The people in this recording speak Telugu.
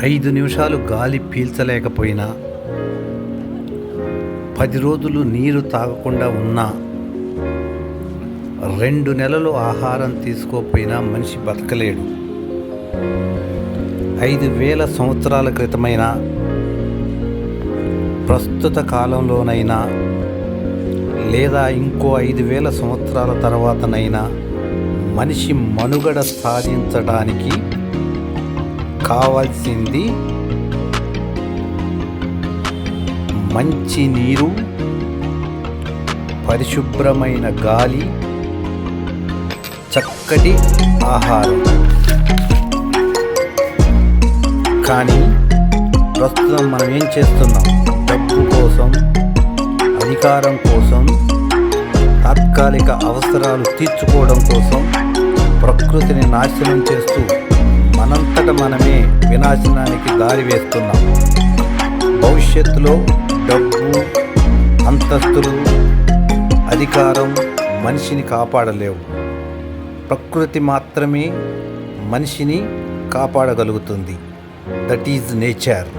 5 నిమిషాలు గాలి పీల్చలేకపోయినా, 10 రోజులు నీరు తాగకుండా ఉన్నా, 2 నెలలు ఆహారం తీసుకోకపోయినా మనిషి బతకలేడు. 5,000 సంవత్సరాల క్రితమైనా, ప్రస్తుత కాలంలోనైనా, లేదా ఇంకో 5,000 సంవత్సరాల తర్వాతనైనా మనిషి మనుగడ సాధించడానికి కావాల్సింది మంచి నీరు, పరిశుభ్రమైన గాలి, చక్కటి ఆహారం. కానీ ప్రస్తుతం మనం ఏం చేస్తున్నాం? డబ్బు కోసం, అధికారం కోసం, తాత్కాలిక అవసరాలు తీర్చుకోవడం కోసం ప్రకృతిని నాశనం చేస్తూ మనంతట మనమే వినాశనానికి దారి వేస్తున్నాం. భవిష్యత్తులో డబ్బు, అంతస్తులు, అధికారం మనిషిని కాపాడలేవు. ప్రకృతి మాత్రమే మనిషిని కాపాడగలుగుతుంది. That is nature.